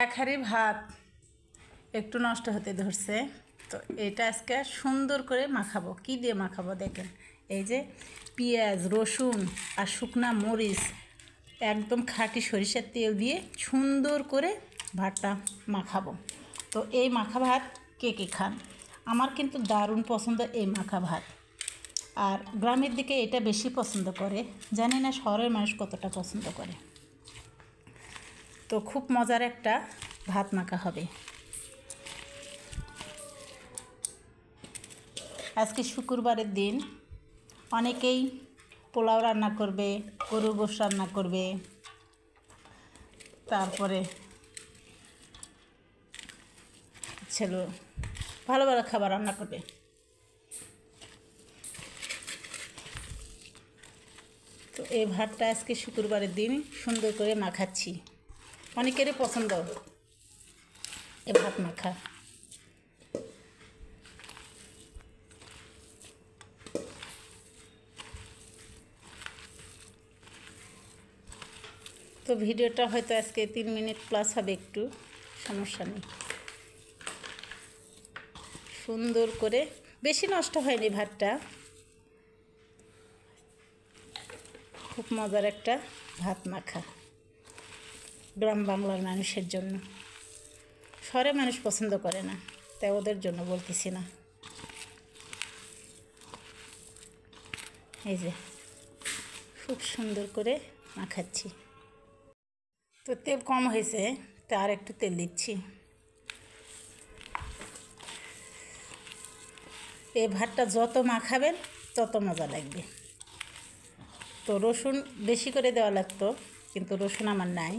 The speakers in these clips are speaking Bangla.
এক হাঁড়ি ভাত একটু নষ্ট হতে ধরছে, তো এটা আজকে সুন্দর করে মাখাবো। কি দিয়ে মাখাবো দেখেন, এই যে পেঁয়াজ, রসুন আর শুকনা মরিচ, একদম খাঁটি সরিষার তেল দিয়ে সুন্দর করে ভাতটা মাখাবো। তো এই মাখা ভাত কে কে খান? আমার কিন্তু দারুণ পছন্দ এই মাখা ভাত। আর গ্রামের দিকে এটা বেশি পছন্দ করে, জানি না শহরের মানুষ কতটা পছন্দ করে। তো খুব মজার একটা ভাত মাখা হবে। আজকে শুক্রবারের দিন, অনেকেই পোলাও রান্না করবে, গরুর গোশত রান্না করবে, তারপরে ছিল ভালো ভালো খাবার রান্না করবে। তো এই ভাতটা আজকে শুক্রবারের দিন সুন্দর করে মাখাচ্ছি। অনেকেরই পছন্দ এ ভাত মাখা। তো ভিডিওটা হয়তো আজকে 3 মিনিট প্লাস হবে, একটু সমস্যা নেই। সুন্দর করে, বেশি নষ্ট হয়নি ভাতটা। খুব মজার একটা ভাত মাখা গ্রাম বাংলার মানুষের জন্য। শহরের মানুষ পছন্দ করে না, তাই ওদের জন্য বলতেছি না। এই যে খুব সুন্দর করে মাখাচ্ছি। তো তেল কম হয়েছে, তা আর একটু তেল দিচ্ছি। এই ভাতটা যত মাখাবেন তত মজা লাগবে। তো রসুন বেশি করে দেওয়া লাগতো, কিন্তু রসুন আমার নাই।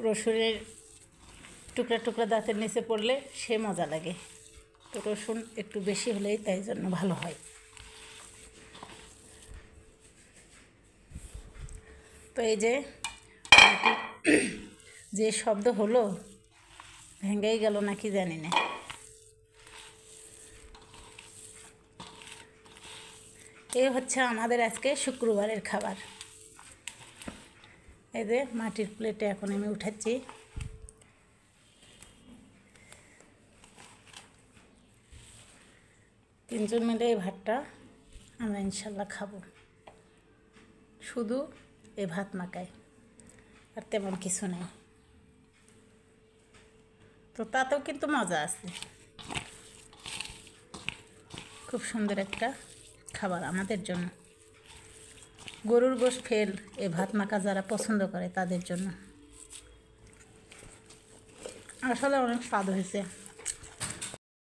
রসুনের টুকরা টুকরা দাঁতের নিচে পড়লে সে মজা লাগে। তো রসুন একটু বেশি হলেই তাই জন্য ভালো হয়। তো এই যে শব্দ হলো, ভেঙেই গেল নাকি জানি না। এই হচ্ছে আমাদের আজকে শুক্রবারের খাবার। এই যে মাটির প্লেটে এখন আমি উঠাচ্ছি। তিনজন মিলে এই ভাতটা আমরা ইনশাল্লাহ খাবো। শুধু এই ভাত মাখাই, আর তেমন কিছু নেই। তো তাতেও কিন্তু মজা আছে। খুব সুন্দর একটা খাবার আমাদের জন্য। গরুর গোশত ফেল এই ভাত মাখা যারা পছন্দ করে তাদের জন্য। আসলে অনেক স্বাদ হয়েছে।